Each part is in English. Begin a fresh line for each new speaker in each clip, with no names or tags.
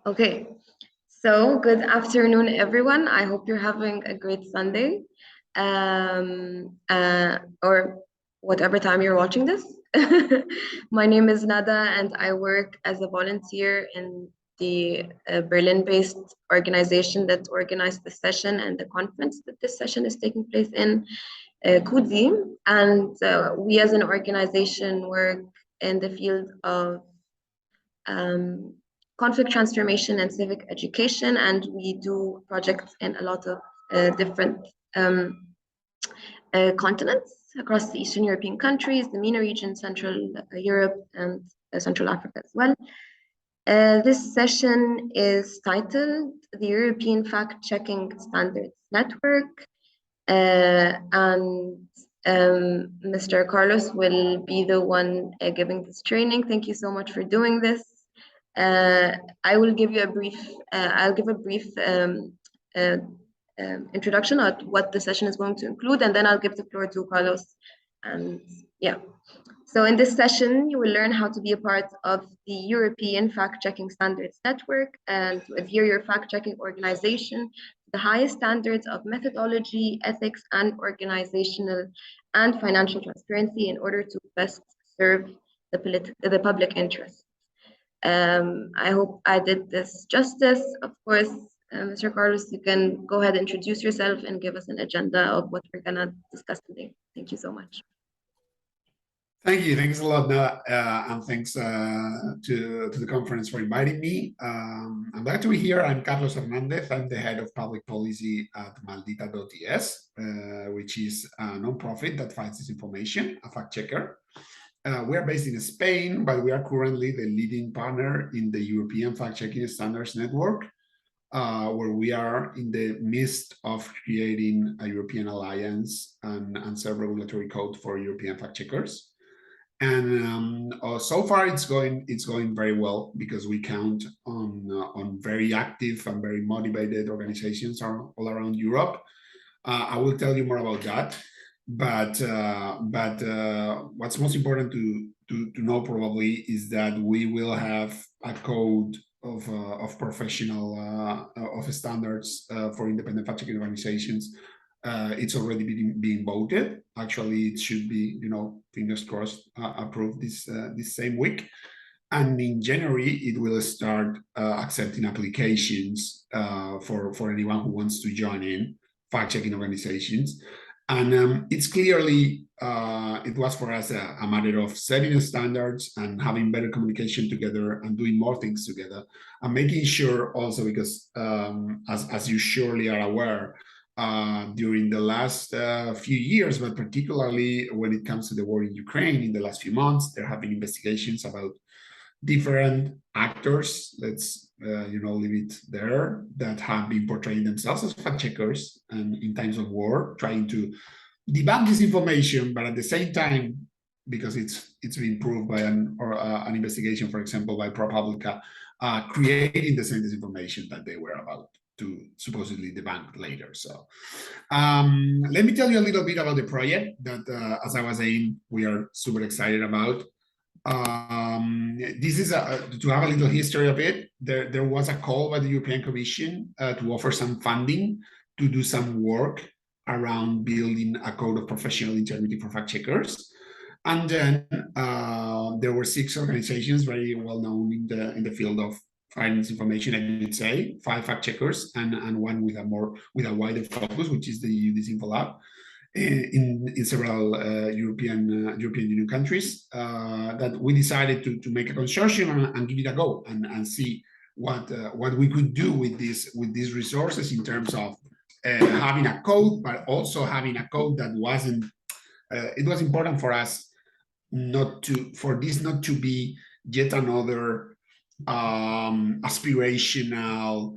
Okay, so good afternoon, everyone. I hope you're having a great Sunday, or whatever time you're watching this. My name is Nada, and I work as a volunteer in the Berlin-based organization that organized the session and the conference that this session is taking place in, CuDi. And we as an organization work in the field of um, conflict transformation and civic education, and we do projects in a lot of different continents across the Eastern European countries, the MENA region, Central Europe, and Central Africa as well. This session is titled the European Fact-Checking Standards Network, and Mr. Carlos will be the one giving this training. Thank you so much for doing this. I will give you a brief, I'll give a brief introduction on what the session is going to include, and then I'll give the floor to Carlos. And yeah, so in this session, you will learn how to be a part of the European Fact-Checking Standards Network and to adhere your fact-checking organization to the highest standards of methodology, ethics, and organizational and financial transparency in order to best serve the public interest. I hope I did this justice. Of course, Mr. Carlos, you can go ahead and introduce yourself and give us an agenda of what we're gonna discuss today. Thank you so much.
Thank you. Thanks a lot, Nada, and thanks to the conference for inviting me. I'm glad to be here. I'm Carlos Hernández. I'm the head of public policy at Maldita.es, which is a nonprofit that fights disinformation, a fact checker. We are based in Spain, but we are currently the leading partner in the European Fact-Checking Standards Network, where we are in the midst of creating a European alliance and self-regulatory code for European fact-checkers. And so far, it's going very well because we count on very active and very motivated organizations all around Europe. I will tell you more about that. But what's most important to know probably is that we will have a code of professional of standards for independent fact-checking organizations. It's already being voted. Actually, it should be, fingers crossed, approved this same week. And in January, it will start accepting applications for anyone who wants to join in fact-checking organizations. And it's clearly, it was for us a matter of setting standards and having better communication together and doing more things together and making sure also because, as you surely are aware, during the last few years, but particularly when it comes to the war in Ukraine in the last few months, there have been investigations about different actors, let's leave it there, that have been portraying themselves as fact checkers and in times of war, trying to debunk disinformation, but at the same time, because it's been proved by an investigation, for example, by ProPublica, creating the same disinformation that they were about to supposedly debunk later. So let me tell you a little bit about the project that, as I was saying, we are super excited about. This is to have a little history of it. There was a call by the European Commission to offer some funding to do some work around building a code of professional integrity for fact checkers. And then there were 6 organizations very well known in the field of fighting disinformation, I would say, 5 fact checkers and one with a wider focus, which is the Disinfo in several European Union countries, that we decided to make a consortium and give it a go and see what we could do with these resources in terms of having a code, but also having a code that wasn't. It was important for us for this not to be yet another aspirational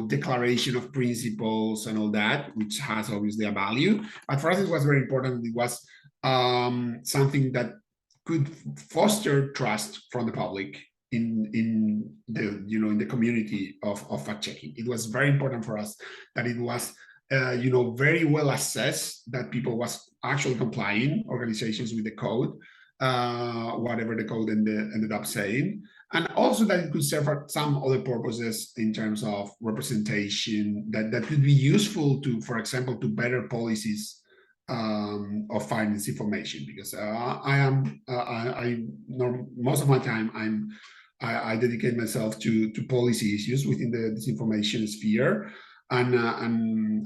declaration of principles and all that, which has obviously a value. But for us, it was very important. It was something that could foster trust from the public in the community of fact checking. It was very important for us that it was very well assessed that people was actually complying, organizations, with the code. whatever the code ended up saying. And also that it could serve for some other purposes in terms of representation that could be useful to, for example, to better policies of finance information. Because most of my time I dedicate myself to policy issues within the disinformation sphere, and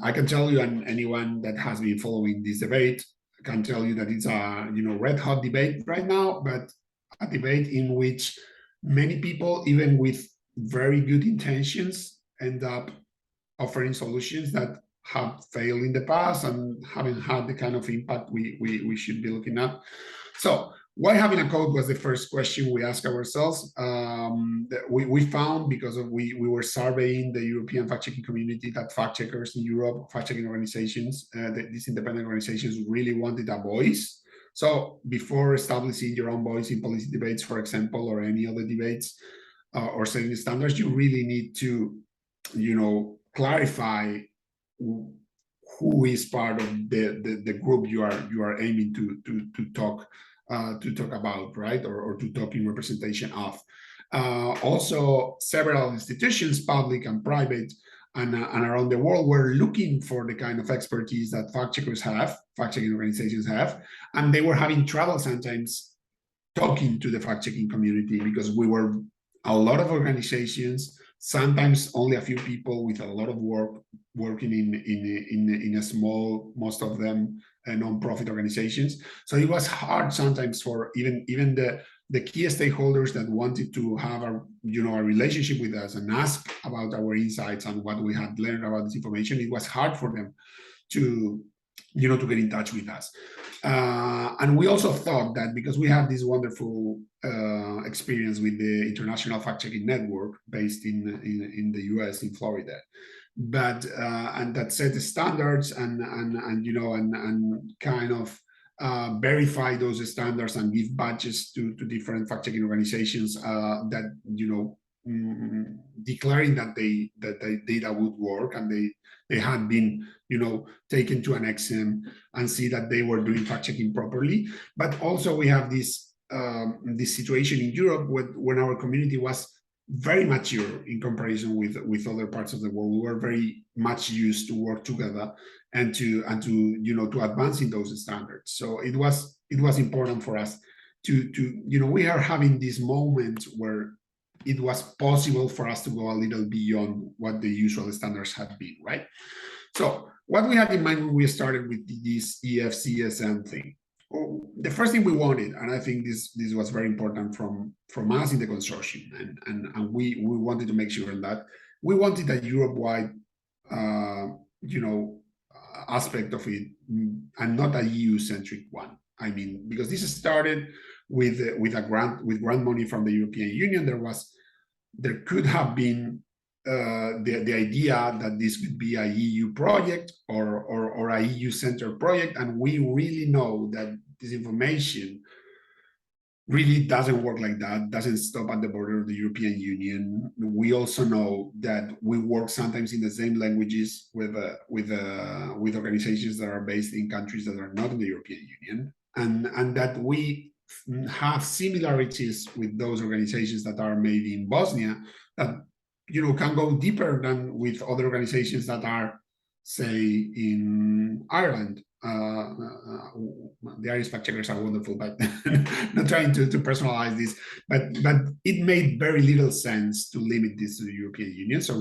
I can tell you, and anyone that has been following this debate can tell you that it's a red hot debate right now, but a debate in which many people, even with very good intentions, end up offering solutions that have failed in the past and haven't had the kind of impact we should be looking at. So why having a code was the first question we asked ourselves. We found, because we were surveying the European fact-checking community, that fact-checkers in Europe, fact-checking organizations, these independent organizations really wanted a voice. So before establishing your own voice in policy debates, for example, or any other debates, or setting standards, you really need to, clarify who is part of the group you are aiming to talk about, right, or to talk in representation of. Also, several institutions, public and private, and around the world, were looking for the kind of expertise that fact-checkers have, fact-checking organizations have, and they were having trouble sometimes talking to the fact-checking community, because we were a lot of organizations, sometimes only a few people with a lot of work, working in a small, most of them non-profit organizations. So it was hard sometimes for even the key stakeholders that wanted to have a relationship with us and ask about our insights and what we had learned about this information. It was hard for them to to get in touch with us. And we also thought that because we have this wonderful experience with the International Fact-Checking Network based in the US, in Florida, but and that set the standards and kind of verify those standards and give badges to different fact-checking organizations that declaring that the data would work, and they had been taken to an exam and see that they were doing fact-checking properly. But also we have this situation in Europe when our community was very mature in comparison with other parts of the world. We were very much used to work together and to advance in those standards. So it was important for us to we are having this moment where it was possible for us to go a little beyond what the usual standards had been, right? So what we had in mind when we started with this EFCSN thing, the first thing we wanted, and I think this was very important from us in the consortium, and we wanted to make sure that we wanted a Europe-wide aspect of it, and not a EU-centric one. I mean, because this started with grant money from the European Union. There could have been the idea that this could be a EU project or a EU-centered project, and we really know that this information really doesn't work like that, doesn't stop at the border of the European Union. We also know that we work sometimes in the same languages with organizations that are based in countries that are not in the European Union, and that we have similarities with those organizations that are made in Bosnia that can go deeper than with other organizations that are, say, in Ireland. The Irish fact-checkers are wonderful, but not trying to personalize this, but it made very little sense to limit this to the European Union. So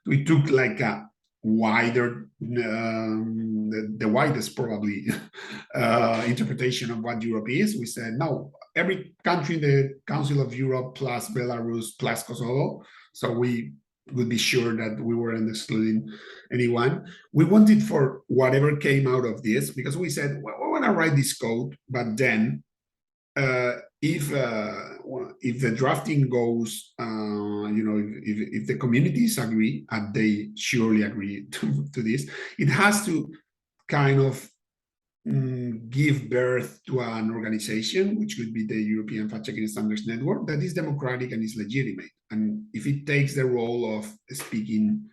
we took like a wider, the widest probably interpretation of what Europe is. We said, no, every country in the Council of Europe plus Belarus plus Kosovo. So we would be sure that we weren't excluding anyone. We wanted for whatever came out of this, because we said, well, we want to write this code, but then if the drafting goes, if the communities agree, and they surely agree to this, it has to kind of give birth to an organization, which could be the European Fact-Checking Standards Network, that is democratic and is legitimate. And if it takes the role of speaking,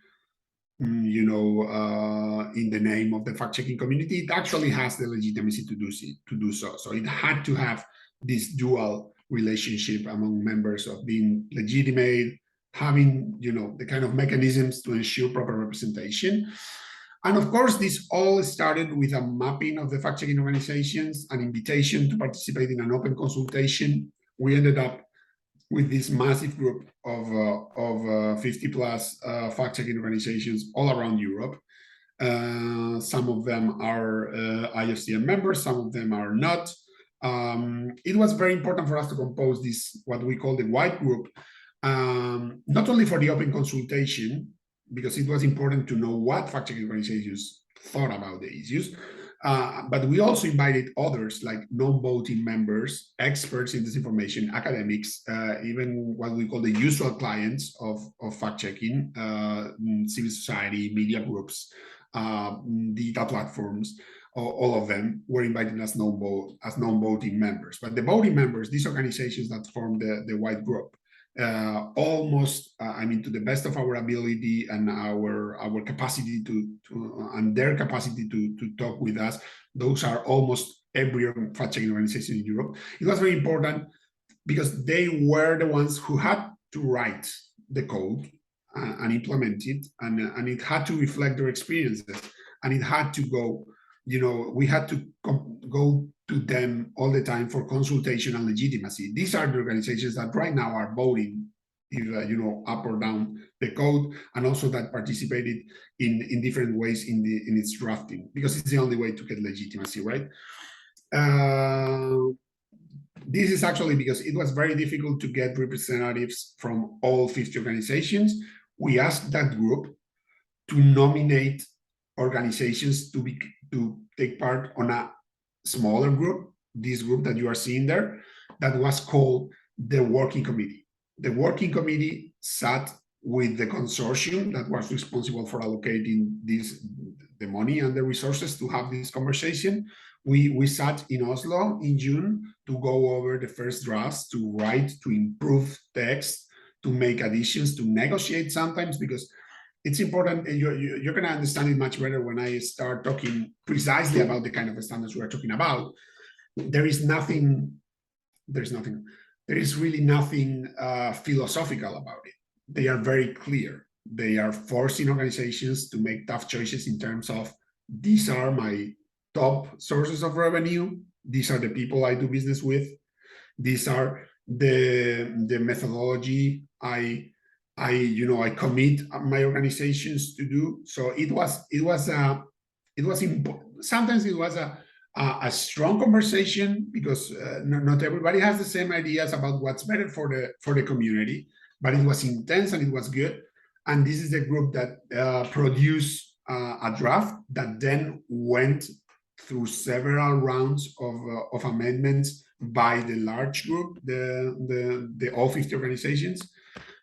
in the name of the fact-checking community, it actually has the legitimacy to do so. So it had to have this dual relationship among members of being legitimate, having, you know, the kind of mechanisms to ensure proper representation. And of course, this all started with a mapping of the fact-checking organizations, an invitation to participate in an open consultation. We ended up with this massive group of 50 plus fact-checking organizations all around Europe. Some of them are IFCN members, some of them are not. It was very important for us to compose this, what we call the white group, not only for the open consultation, because it was important to know what fact-checking organizations thought about the issues, but we also invited others like non-voting members, experts in this information, academics, even what we call the usual clients of fact-checking, civil society, media groups, digital platforms. All of them were invited as non-voting members. But the voting members, these organizations that form the white group, almost, I mean, to the best of our ability and our capacity and their capacity to talk with us, those are almost every fact-checking organization in Europe. It was very important because they were the ones who had to write the code and implement it, and it had to reflect their experiences, and it had to go, you know, we had to go to them all the time for consultation and legitimacy. These are the organizations that right now are voting, you know, up or down the code, and also that participated in different ways in its drafting, because it's the only way to get legitimacy, right? This is actually because it was very difficult to get representatives from all 50 organizations. We asked that group to nominate organizations to take part on a smaller group, this group that you are seeing there, that was called the working committee. The working committee sat with the consortium that was responsible for allocating the money and the resources to have this conversation. We sat in Oslo in June to go over the first drafts, to write, to improve text, to make additions, to negotiate sometimes, because it's important. You're going to understand it much better when I start talking precisely about the kind of standards we're talking about. There is really nothing philosophical about it. They are very clear. They are forcing organizations to make tough choices in terms of, these are my top sources of revenue. These are the people I do business with. These are the methodology I commit my organizations to do. So sometimes it was a strong conversation, because not everybody has the same ideas about what's better for the community, but it was intense and it was good. And this is the group that produced a draft that then went through several rounds of amendments by the large group, the all 50 organizations.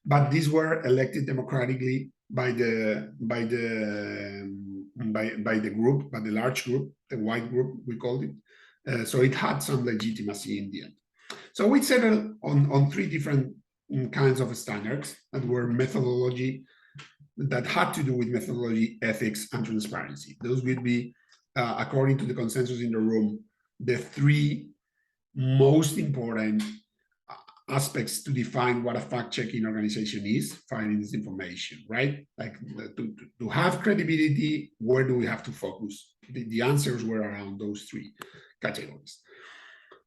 But these were elected democratically by the group, by the large group, the white group, we called it. So it had some legitimacy in the end. So we settled on 3 different kinds of standards that were methodology, that had to do with methodology, ethics, and transparency. Those would be, according to the consensus in the room, the 3 most important aspects to define what a fact-checking organization is, finding this information, right? Like to have credibility, where do we have to focus? The answers were around those 3 categories.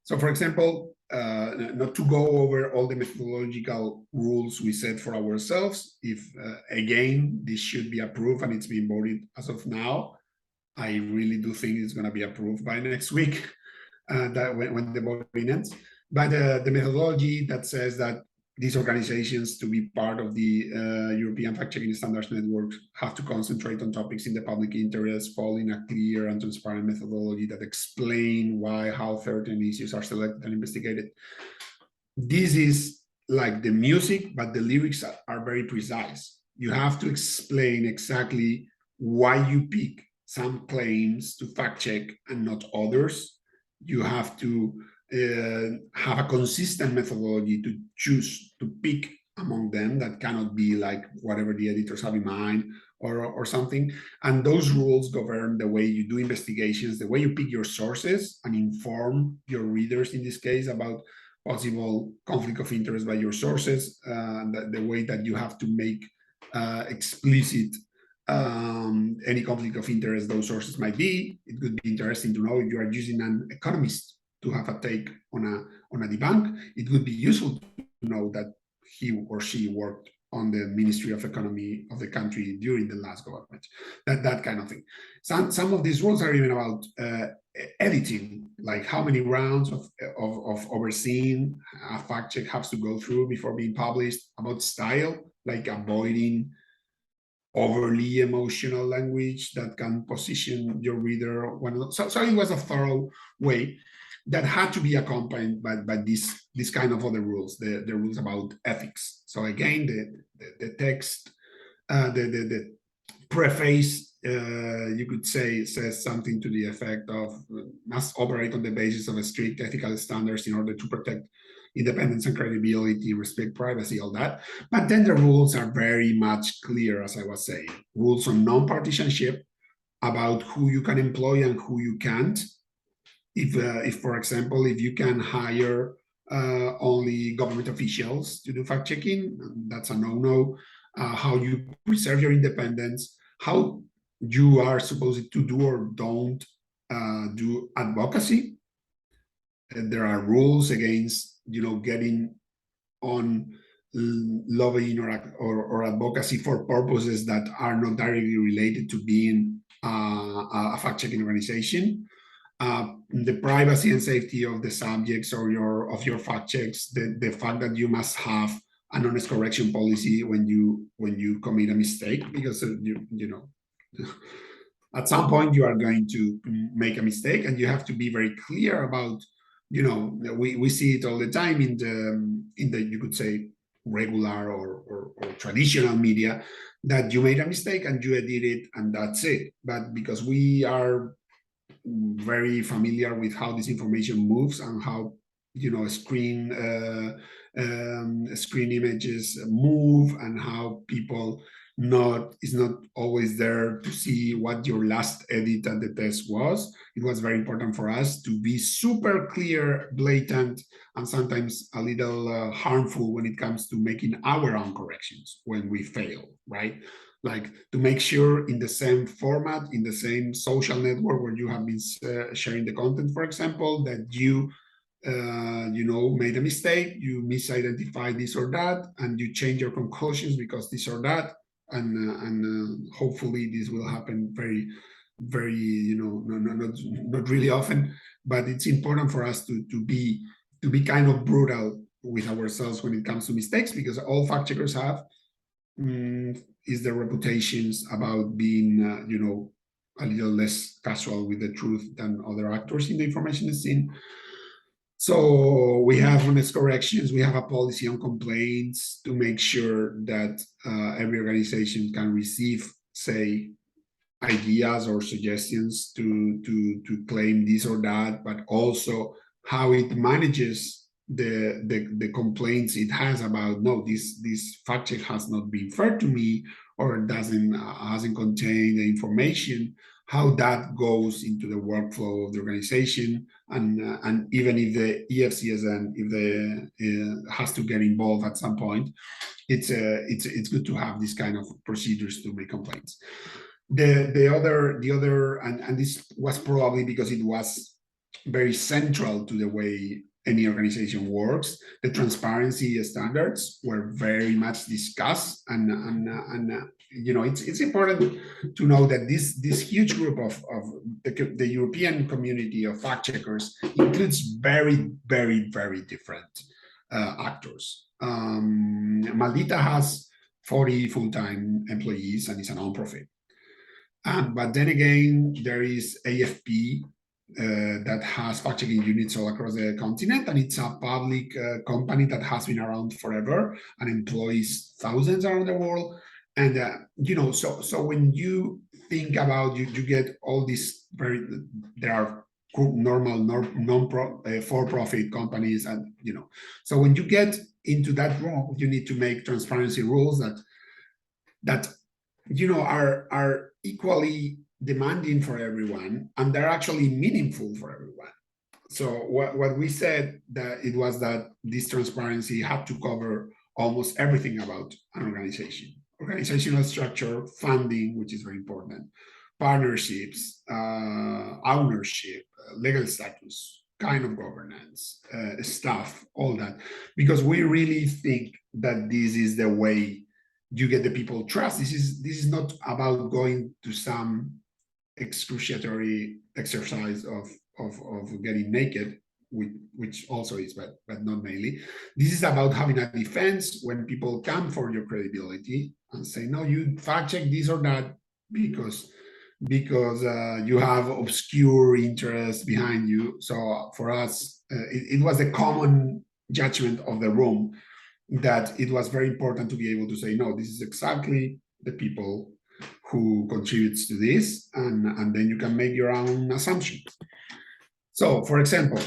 So for example, not to go over all the methodological rules we set for ourselves, if again, this should be approved and it's being voted as of now, I really do think it's going to be approved by next week, that when the voting ends. But the methodology that says that these organizations, to be part of the European Fact-Checking Standards Network, have to concentrate on topics in the public interest, following a clear and transparent methodology that explain why, how certain issues are selected and investigated. This is like the music, but the lyrics are very precise. You have to explain exactly why you pick some claims to fact-check and not others. You have to have a consistent methodology to choose to pick among them that cannot be like whatever the editors have in mind or something. And those rules govern the way you do investigations, the way you pick your sources and inform your readers, in this case, about possible conflict of interest by your sources, the way that you have to make explicit any conflict of interest those sources might be. It could be interesting to know if you are using an economist to have a take on a debunk. It would be useful to know that he or she worked on the Ministry of Economy of the country during the last government, that kind of thing. Some of these rules are even about editing, like how many rounds of overseeing a fact check has to go through before being published, about style, like avoiding overly emotional language that can position your reader. So it was a thorough way that had to be accompanied by this kind of other rules, the rules about ethics. So again, the text, the preface, you could say, says something to the effect of must operate on the basis of strict ethical standards in order to protect independence and credibility, respect privacy, all that. But then the rules are very much clear, as I was saying. Rules on non-partisanship, about who you can employ and who you can't. If for example, if you can hire only government officials to do fact-checking, that's a no-no. How you preserve your independence, how you are supposed to do or don't do advocacy. And there are rules against, getting on lobbying or advocacy for purposes that are not directly related to being a fact-checking organization. The privacy and safety of the subjects or your fact checks, the fact that you must have an honest correction policy when you commit a mistake, because at some point you are going to make a mistake, and you have to be very clear about, we see it all the time in the you could say regular or traditional media, that you made a mistake and you edit it and that's it. But because we are very familiar with how this information moves and how screen images move, and how people is not always there to see what your last edit at the test was. It was very important for us to be super clear, blatant, and sometimes a little harmful when it comes to making our own corrections when we fail, right? Like to make sure in the same format, in the same social network where you have been sharing the content, for example, that you made a mistake, you misidentified this or that, and you change your conclusions because this or that, and hopefully this will happen very, very, not really often, but it's important for us to be kind of brutal with ourselves when it comes to mistakes, because all fact checkers have is their reputations about being, a little less casual with the truth than other actors in the information scene. So we have honest corrections, we have a policy on complaints to make sure that every organization can receive, say, ideas or suggestions to claim this or that, but also how it manages the complaints it has about, no, this fact check has not been fair to me, or hasn't contained the information, how that goes into the workflow of the organization, and even if the EFCSN, if the has to get involved at some point, it's good to have this kind of procedures to make complaints. The other, and this was probably because it was very central to the way any organization works, the transparency standards were very much discussed, and it's important to know that this huge group of the European community of fact checkers includes very, very, very different actors. Maldita has 40 full-time employees and is a non-profit. But then again, there is AFP that has fact-checking units all across the continent, and it's a public company that has been around forever and employs thousands around the world. And so when you think about, you get all these there are normal for-profit companies, and so when you get into that room, you need to make transparency rules that are equally demanding for everyone, and they're actually meaningful for everyone. So what we said that it was that this transparency had to cover almost everything about an organization: organizational structure, funding, which is very important, partnerships, ownership, legal status, kind of governance, staff, all that, because we really think that this is the way you get the people trust. This is not about going to some excruciatory exercise of getting naked, which also is, but not mainly. This is about having a defense when people come for your credibility and say, no, you fact check this or that because you have obscure interests behind you. So for us, it was a common judgment of the room that it was very important to be able to say, no, this is exactly the people who contributes to this, and then you can make your own assumptions. So, for example,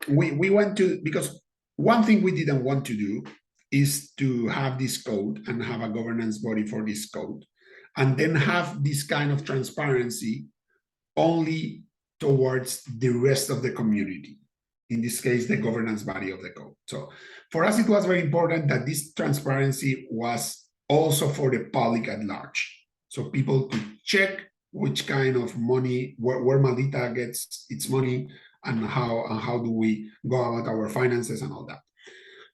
we went to, because one thing we didn't want to do is to have this code and have a governance body for this code, and then have this kind of transparency only towards the rest of the community. In this case, the governance body of the code. So for us, it was very important that this transparency was also for the public at large. So people could check which kind of money, where Maldita gets its money, and how do we go about our finances and all that.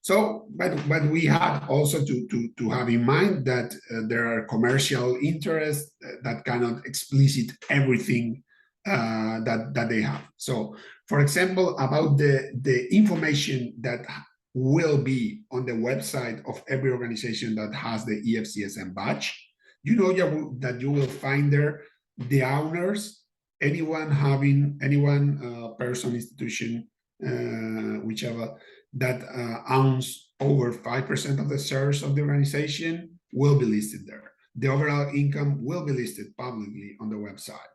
So, but we had also to have in mind that there are commercial interests that cannot explicit everything that they have. So, for example, about the information that will be on the website of every organization that has the EFCSN badge, that you will find there the owners, person, institution, whichever, that owns over 5% of the shares of the organization will be listed there. The overall income will be listed publicly on the website.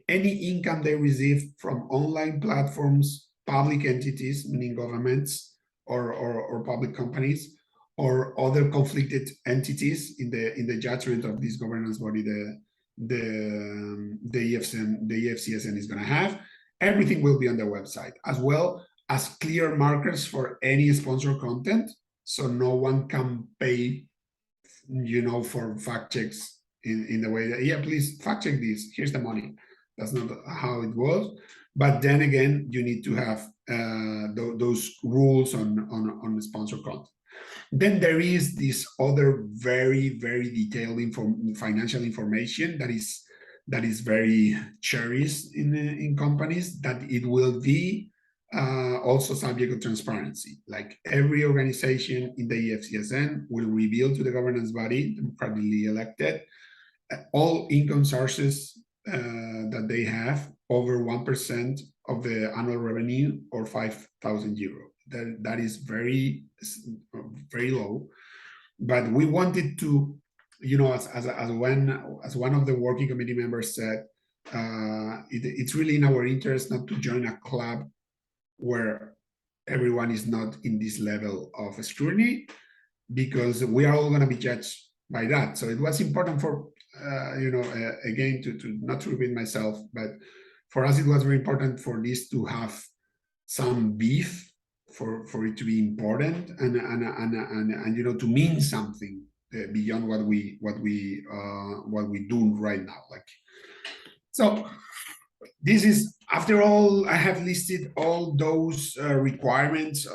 Any income they receive from online platforms, public entities, meaning governments or public companies, or other conflicted entities in the judgment of this governance body, the EFCSN is going to have, everything will be on the website, as well as clear markers for any sponsored content, so no one can pay, for fact checks in the way that, yeah, please fact check this, here's the money. That's not how it was. But then again, you need to have those rules on the sponsored content. Then there is this other very, very detailed financial information that is very cherished in companies, that it will be also subject to transparency. Like every organization in the EFCSN will reveal to the governance body, democratically elected, all income sources that they have over 1% of the annual revenue, or 5,000 euro. That is very, very low. But we wanted to, as one of the working committee members said, it's really in our interest not to join a club where everyone is not in this level of scrutiny, because we are all going to be judged by that. So it was important for, again, to not to repeat myself, but for us, it was very important for this to have some beef, for it to be important, and to mean something beyond what we do right now. Like, so this is, after all, I have listed all those requirements,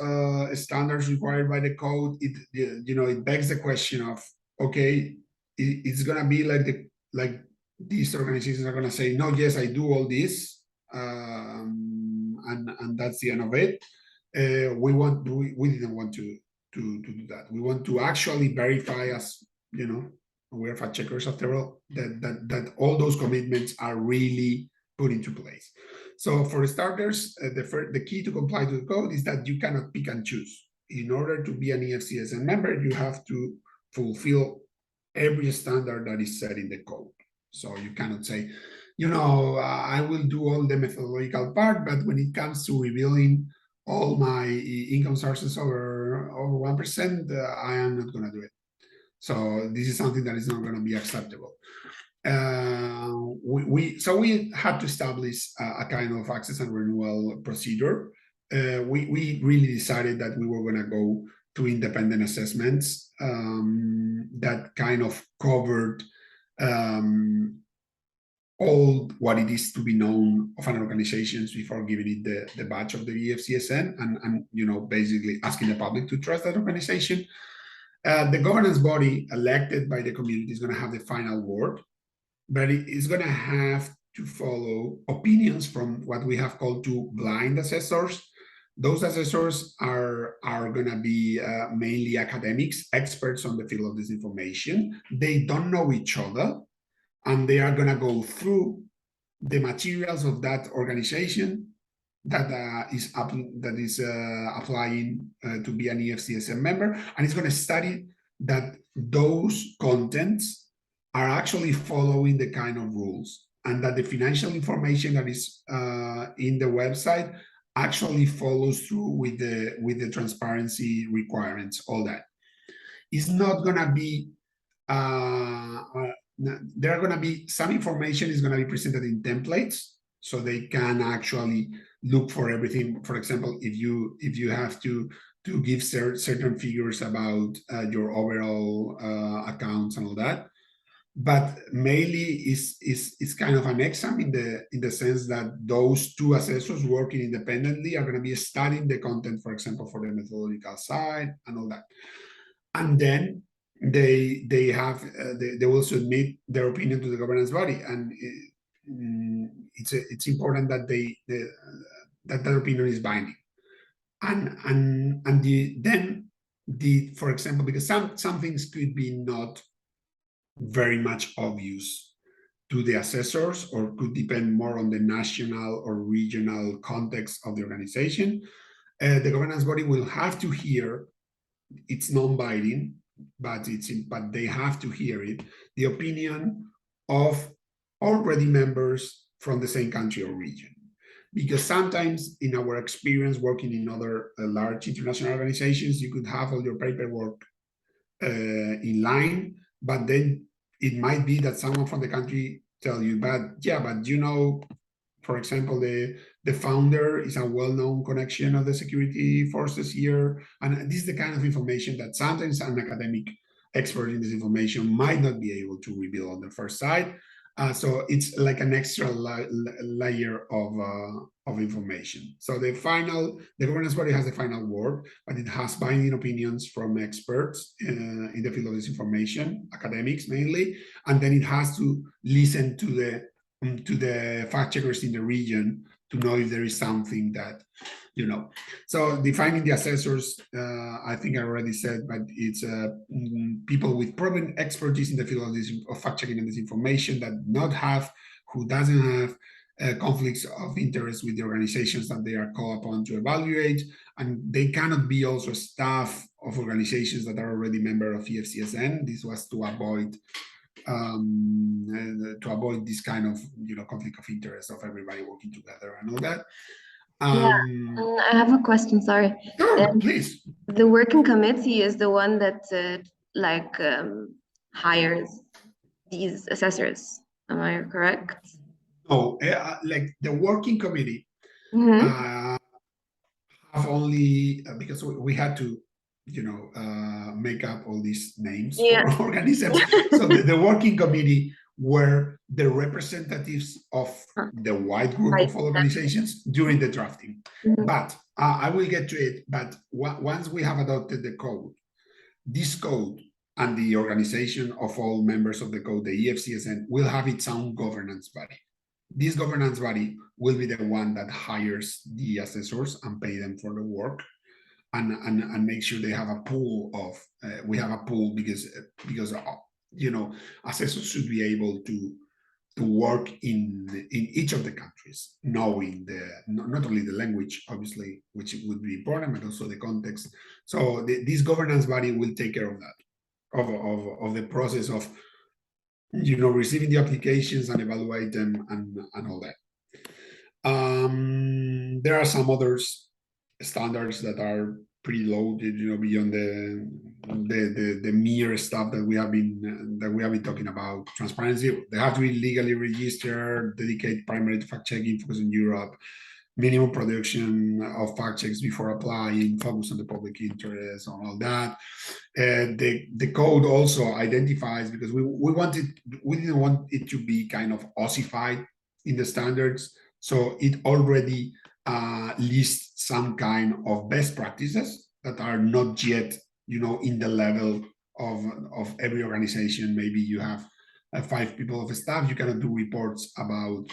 standards required by the code. It begs the question of, okay, it's gonna be like these organizations are gonna say, no, yes, I do all this, and that's the end of it. We didn't want to do that. We want to actually verify, as we're fact checkers after all, that all those commitments are really put into place. So for starters, the key to comply to the code is that you cannot pick and choose. In order to be an EFCSN member, you have to fulfill every standard that is set in the code. So you cannot say, I will do all the methodological part, but when it comes to revealing all my income sources over 1%, I am not going to do it. So this is something that is not going to be acceptable. We had to establish a kind of access and renewal procedure. We really decided that we were going to go to independent assessments that kind of covered all what it is to be known of an organization before giving it the badge of the EFCSN and basically asking the public to trust that organization. The governance body elected by the community is going to have the final word, but it is going to have to follow opinions from what we have called two blind assessors. Those assessors are going to be mainly academics, experts on the field of disinformation. They don't know each other, and they are going to go through the materials of that organization that is applying to be an EFCSN member, and it's going to study that those contents are actually following the kind of rules, and that the financial information that is in the website actually follows through with the transparency requirements. All that is not going to be. There are going to be some information is going to be presented in templates, so they can actually look for everything. For example, if you have to give certain figures about your overall accounts and all that, but mainly is kind of an exam in the sense that those two assessors working independently are going to be studying the content, for example, for the methodological side and all that, and then they will submit their opinion to the governance body, and it's important that that opinion is binding, and for example, because some things could be not very much obvious to the assessors, or could depend more on the national or regional context of the organization. The governance body will have to hear. It's non-binding, but they have to hear it, the opinion of already members from the same country or region. Because sometimes in our experience working in other large international organizations, you could have all your paperwork in line, but then it might be that someone from the country tell you, but for example, the founder is a well-known connection of the security forces here. And this is the kind of information that sometimes an academic expert in this information might not be able to reveal on the first side. So it's like an extra layer of information. So the governance body has the final word, but it has binding opinions from experts in the field of disinformation, academics mainly, and then it has to listen to the fact checkers in the region to know if there is something that, So defining the assessors, I think I already said, but it's people with proven expertise in the field of fact checking and disinformation who doesn't have conflicts of interest with the organizations that they are called upon to evaluate, and they cannot be also staff of organizations that are already member of EFCSN. This was to avoid this kind of conflict of interest of everybody working together and all that.
I have a question, sorry.
Sure, please.
The working committee is the one that hires these assessors. Am I correct?
No, like the working committee have only because we had to make up all these names for organisms. So the working committee were the representatives of the wide group of organizations during the drafting. But I will get to it. But once we have adopted the code, this code and the organization of all members of the code, the EFCSN, will have its own governance body. This governance body will be the one that hires the assessors and pay them for the work, and make sure they have a pool of. We have a pool because assessors should be able to work in each of the countries, knowing not only the language, obviously, which would be important, but also the context. So this governance body will take care of that, of the process of receiving the applications and evaluate them and all that. There are some others standards that are pretty low, beyond the mere stuff that we have been talking about. Transparency, they have to be legally registered, dedicated primarily to fact checking, focus on Europe, minimum production of fact checks before applying, focus on the public interest, and all that. The code also identifies, because we didn't want it to be kind of ossified in the standards, so it already lists some kind of best practices that are not yet, in the level of every organization. Maybe you have 5 people of staff, you cannot do reports about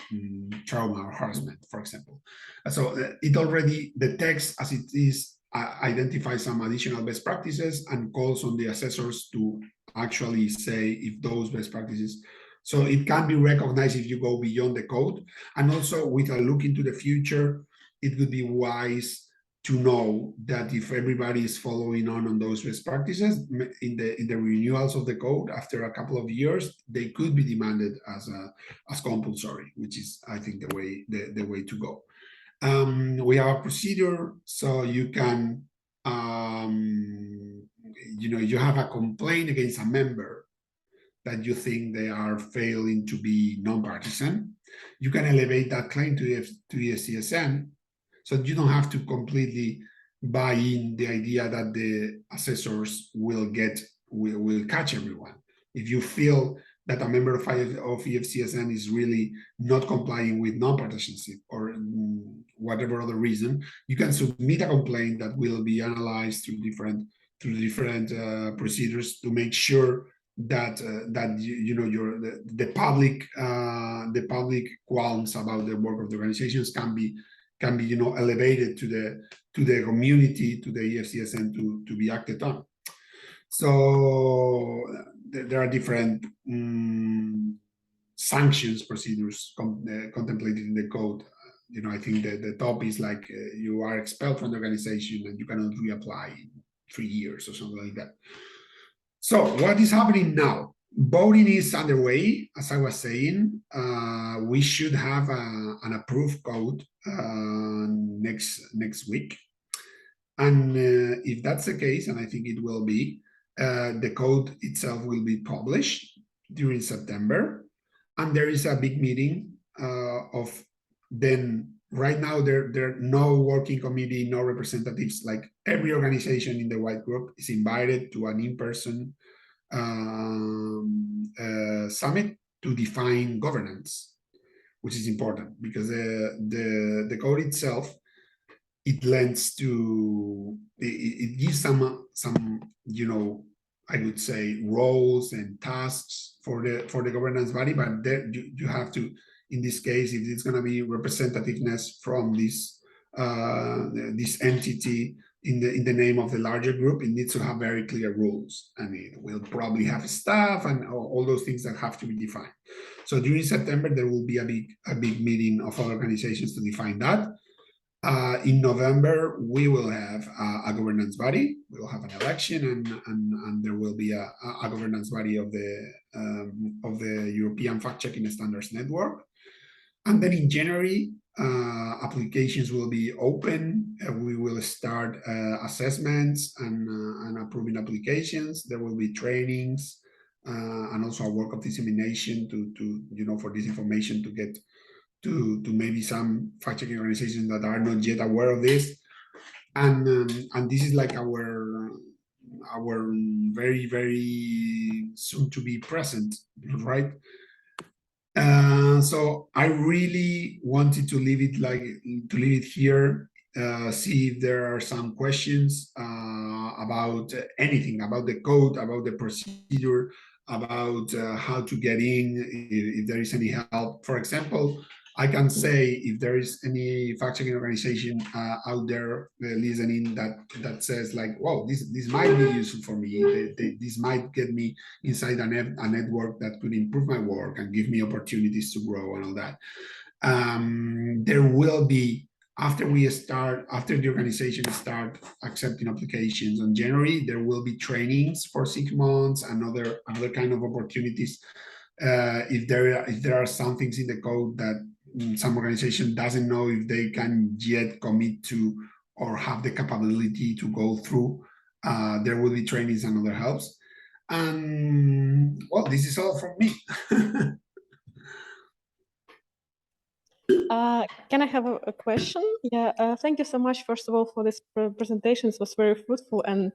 trauma or harassment, for example. So it already, the text as it is, identifies some additional best practices and calls on the assessors to actually say if those best practices, so it can be recognized if you go beyond the code. And also, with a look into the future, it would be wise to know that if everybody is following on those best practices in the renewals of the code after a couple of years, they could be demanded as compulsory, which is, I think, the way to go. We have a procedure, so you can, you have a complaint against a member that you think they are failing to be non-partisan. You can elevate that claim to EFCSN, so you don't have to completely buy in the idea that the assessors will catch everyone. If you feel that a member of EFCSN is really not complying with non-partisanship or whatever other reason, you can submit a complaint that will be analyzed through different procedures to make sure that the public qualms about the work of the organizations can be elevated to the community, to the EFCSN to be acted on. So there are different sanctions procedures contemplated in the code. I think the top is like you are expelled from the organization and you cannot reapply in 3 years or something like that. So what is happening now? Voting is underway, as I was saying. We should have an approved code next week. And if that's the case, and I think it will be, the code itself will be published during September. And there is a big meeting right now there are no working committee, no representatives. Like every organization in the white group is invited to an in-person summit to define governance, which is important because the code itself, it lends to, it gives some I would say roles and tasks for the governance body, but there you have to, in this case, if it's going to be representativeness from this entity in the name of the larger group, it needs to have very clear rules, and it will probably have staff and all those things that have to be defined. So during September there will be a big meeting of all organizations to define that. In November we will have a governance body. We will have an election, and there will be a governance body of the European Fact-Checking Standards Network. And then in January, applications will be open. We will start assessments and approving applications. There will be trainings and also a work of dissemination to for this information to get to maybe some fact-checking organizations that are not yet aware of this. And this is like our very, very soon to be present, right? So I really wanted to leave it here, see if there are some questions about anything, about the code, about the procedure, about how to get in, if there is any help. For example, I can say if there is any fact-checking organization out there listening that says like, "Whoa, this might be useful for me. This might get me inside a network that could improve my work and give me opportunities to grow and all that." There will be, after the organization start accepting applications in January, there will be trainings for 6 months and other kind of opportunities if there are some things in the code that some organization doesn't know if they can yet commit to or have the capability to go through, there will be trainings and other helps. And well, this is all from me.
Can I have a question? Yeah, thank you so much, first of all, for this presentation. It was very fruitful, and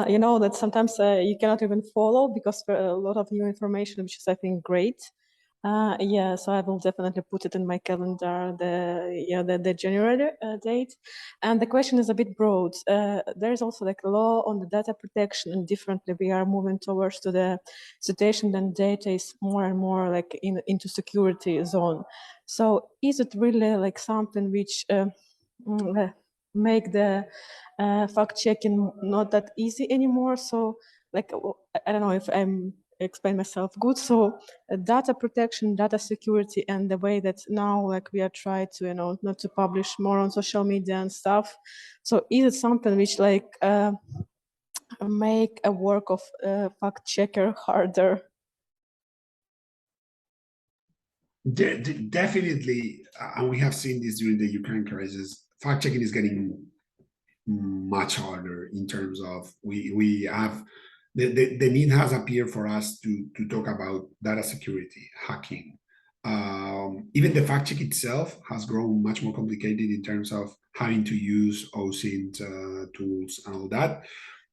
you know that sometimes you cannot even follow because there are a lot of new information, which is, I think, great. Yeah, so I will definitely put it in my calendar, the January date. And the question is a bit broad. There is also like a law on the data protection, and differently we are moving towards to the situation that data is more and more like into security zone. So is it really like something which make the fact checking not that easy anymore? So like, I don't know if I'm explain myself good. So data protection, data security, and the way that now like we are trying to, you know, not to publish more on social media and stuff. So is it something which like make a work of fact checker harder?
Definitely, and we have seen this during the Ukraine crisis. Fact checking is getting much harder in terms of we have the need has appeared for us to talk about data security, hacking. Even the fact check itself has grown much more complicated in terms of having to use OSINT tools and all that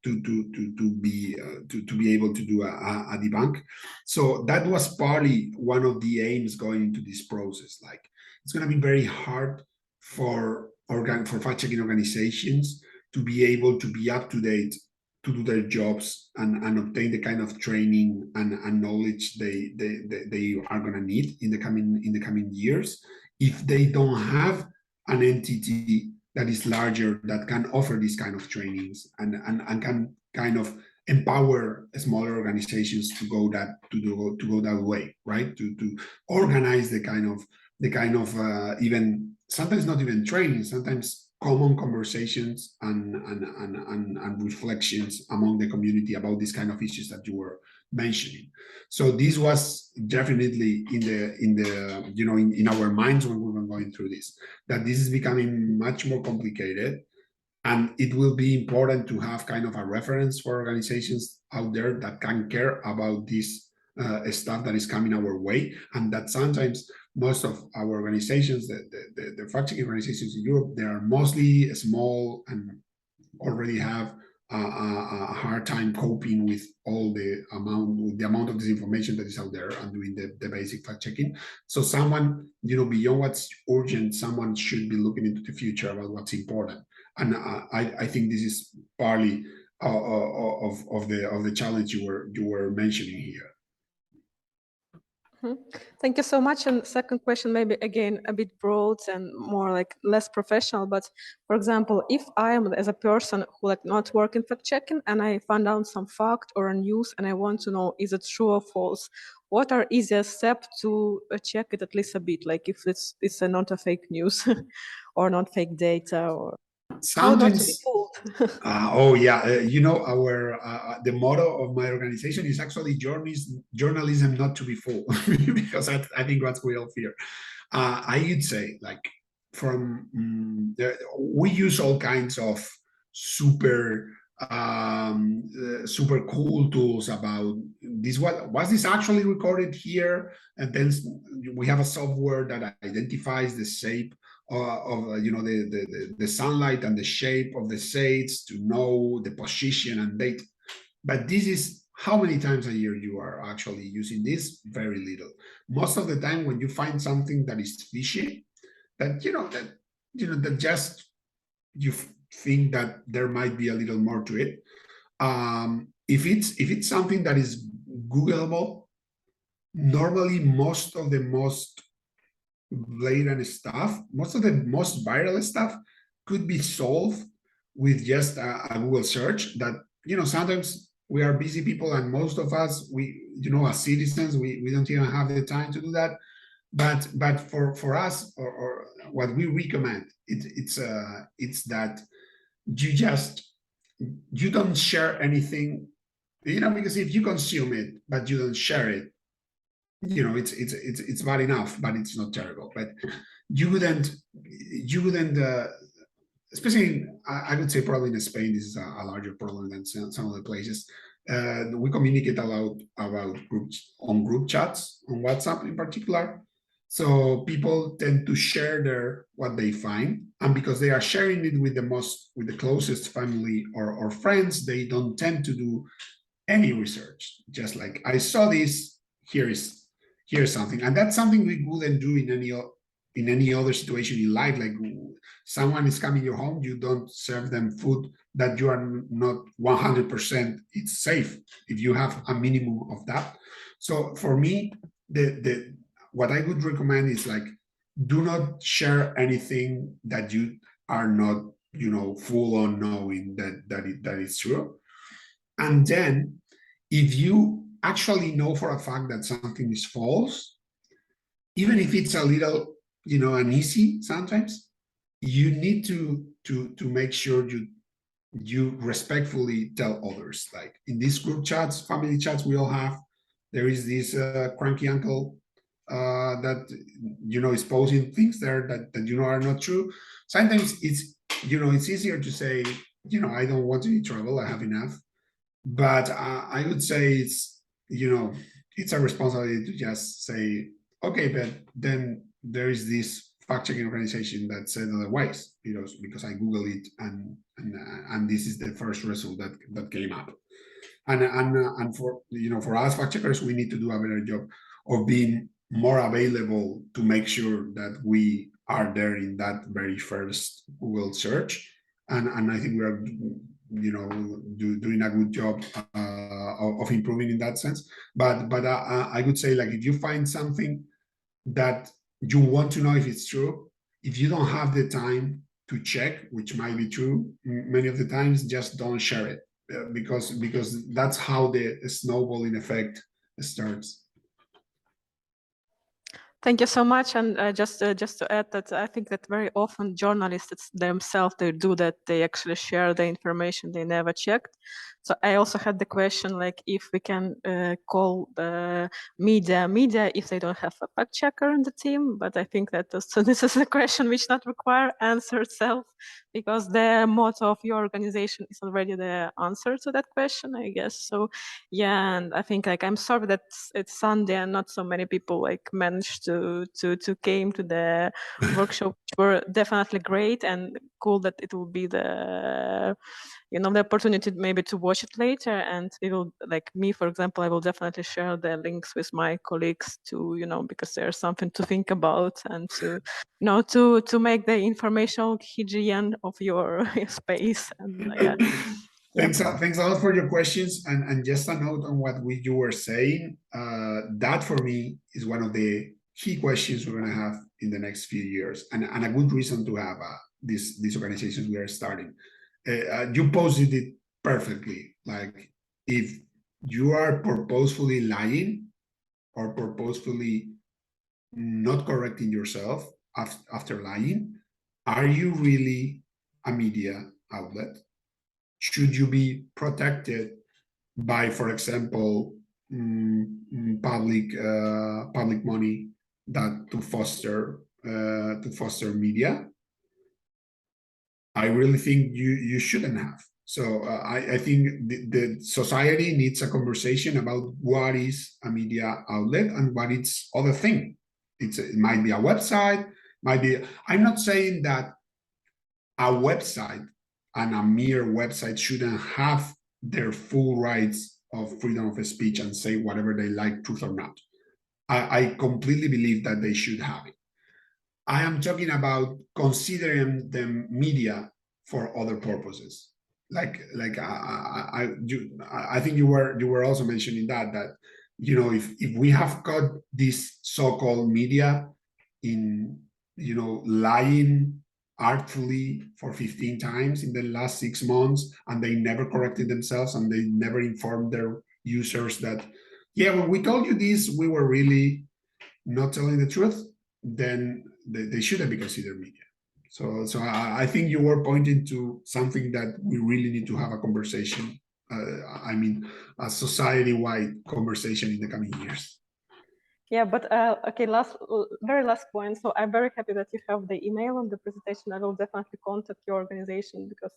to be able to do a debunk. So that was partly one of the aims going into this process. Like, it's going to be very hard for fact-checking organizations to be able to be up to date, to do their jobs and obtain the kind of training and knowledge they are going to need in the coming years if they don't have an entity that is larger that can offer these kind of trainings and can kind of empower smaller organizations to go that way, right? To organize the kind of even sometimes not even training, sometimes common conversations and reflections among the community about these kind of issues that you were mentioning. So this was definitely in our minds when we were going through this, that this is becoming much more complicated, and it will be important to have kind of a reference for organizations out there that can care about this stuff that is coming our way, and that sometimes most of our organizations, the fact-checking organizations in Europe, they are mostly small and already have a hard time coping with all the amount of disinformation that is out there and doing the basic fact-checking. So someone, beyond what's urgent, someone should be looking into the future about what's important. And I think this is partly of the challenge you were mentioning here.
Thank you so much. And second question, maybe again a bit broad and more like less professional, but for example, if I am as a person who like not work in fact checking and I found out some fact or a news and I want to know is it true or false, what are easiest steps to check it at least a bit, like if it's not a fake news or not fake data, or how not to be fooled?
Oh yeah, our the motto of my organization is actually journalism not to be fooled, because I think that's we all fear. I would say, like, we use all kinds of super cool tools about this. Was this actually recorded here? And then we have a software that identifies the shape of the sunlight and the shape of the shades to know the position and date. But this is how many times a year you are actually using this? Very little. Most of the time, when you find something that is fishy, that that just you think that there might be a little more to it. If it's something that is Googleable, normally most of the most blatant stuff, most of the most viral stuff could be solved with just a Google search. That sometimes we are busy people, and most of us, we as citizens, we don't even have the time to do that. But for us, or what we recommend, it's that you don't share anything, because if you consume it but you don't share it, you know, it's bad enough, but it's not terrible. But you wouldn't, especially I would say probably in Spain, this is a larger problem than some of the places. We communicate a lot about group chats on WhatsApp in particular. So people tend to share what they find, and because they are sharing it with the closest family or friends, they don't tend to do any research. Just like, I saw this, here's something, and that's something we wouldn't do in any other situation in life. Like, someone is coming to your home, you don't serve them food that you are not 100% it's safe if you have a minimum of that. So for me, what I would recommend is, like, do not share anything that you are not, you know, full on knowing that it's true. And then if you actually know for a fact that something is false, even if it's a little, you know, uneasy sometimes, you need to make sure you respectfully tell others. Like in these group chats, family chats we all have, there is this cranky uncle that, you know, is posting things there that you know are not true. Sometimes it's, you know, it's easier to say, you know, I don't want any trouble, I have enough. But I would say it's, you know, it's a responsibility to just say, okay, but then there is this fact-checking organization that said otherwise, you know, because I Google it and this is the first result that came up. And for, you know, for us fact checkers, we need to do a better job of being more available to make sure that we are there in that very first Google search. And I think we are, you know, doing a good job of improving in that sense. But I would say, like, if you find something that you want to know if it's true, if you don't have the time to check, which might be true many of the times, just don't share it, because that's how the snowballing effect starts.
Thank you so much. And just to add that I think that very often journalists themselves, they do that. They actually share the information they never checked. So I also had the question, like, if we can call the media if they don't have a fact checker in the team. But I think that this is a question which not require answer itself, because the motto of your organization is already the answer to that question, I guess. So yeah, and I think, like, I'm sorry that it's Sunday and not so many people like managed to came to the workshop, which were definitely great, and cool that it will be the, you know, the opportunity maybe to watch it later. And we will, like me, for example, I will definitely share the links with my colleagues to, you know, because there's something to think about and to, you know, to make the informational hygiene of your space. And yeah.
Thanks a lot for your questions. And just a note on what you were saying, that for me is one of the key questions we're going to have in the next few years, and a good reason to have these organizations we are starting. You posted it perfectly. Like, if you are purposefully lying or purposefully not correcting yourself after lying, are you really a media outlet? Should you be protected by, for example, public money that to foster media? I really think you shouldn't have. So I think the society needs a conversation about what is a media outlet and what it's other thing. It might be a website, might be. I'm not saying that a website and a mere website shouldn't have their full rights of freedom of speech and say whatever they like, truth or not. I completely believe that they should have it. I am talking about considering them media for other purposes. Like I think you were also mentioning that you know, if we have got this so-called media in, you know, lying artfully for 15 times in the last 6 months, and they never corrected themselves and they never informed their users that, yeah, when we told you this, we were really not telling the truth, then they shouldn't be considered media. So I think you were pointing to something that we really need to have a conversation. I mean, a society-wide conversation in the coming years.
Yeah, but okay, very last point. So I'm very happy that you have the email on the presentation. I will definitely contact your organization because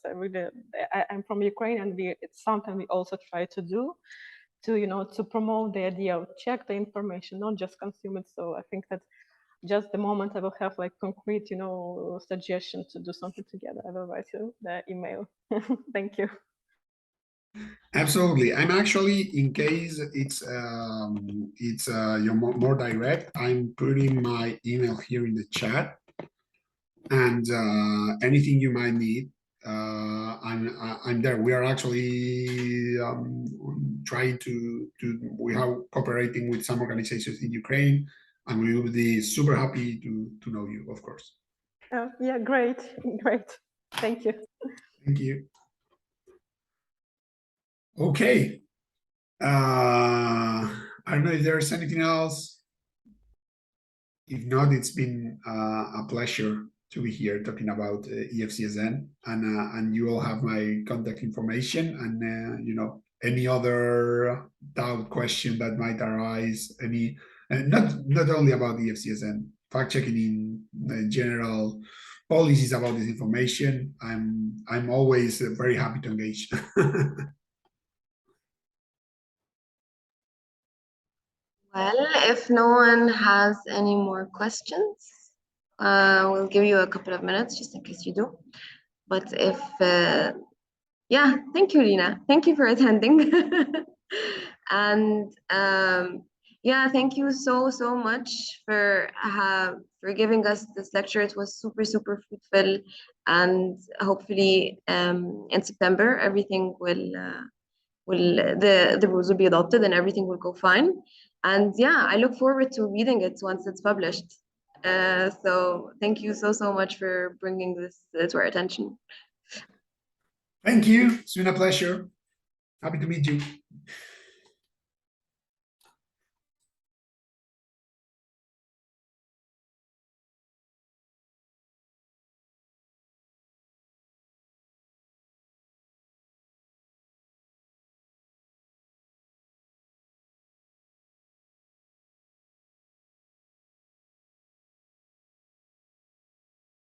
I'm from Ukraine, and it's something we also try to do to promote the idea of check the information, not just consume it. So I think that just the moment I will have like concrete, suggestion to do something together, I will write you the email. Thank you.
Absolutely. I'm actually, in case it's you're more direct, I'm putting my email here in the chat, and anything you might need, I'm there. We are actually trying we have cooperating with some organizations in Ukraine, and we will be super happy to know you, of course.
Yeah, great. Thank you.
Thank you. Okay. I don't know if there's anything else. If not, it's been a pleasure to be here talking about EFCSN, and you all have my contact information, and any other doubt, question that might arise, any not only about EFCSN, fact checking in general, policies about this information. I'm always very happy to engage.
Well, if no one has any more questions, we'll give you a couple of minutes just in case you do. But if, yeah, thank you, Lina. Thank you for attending. And yeah, thank you so much for giving us this lecture. It was super fruitful, and hopefully in September everything the rules will be adopted and everything will go fine. And yeah, I look forward to reading it once it's published. So thank you so much for bringing this to our attention.
Thank you. It's been a pleasure. Happy to meet you.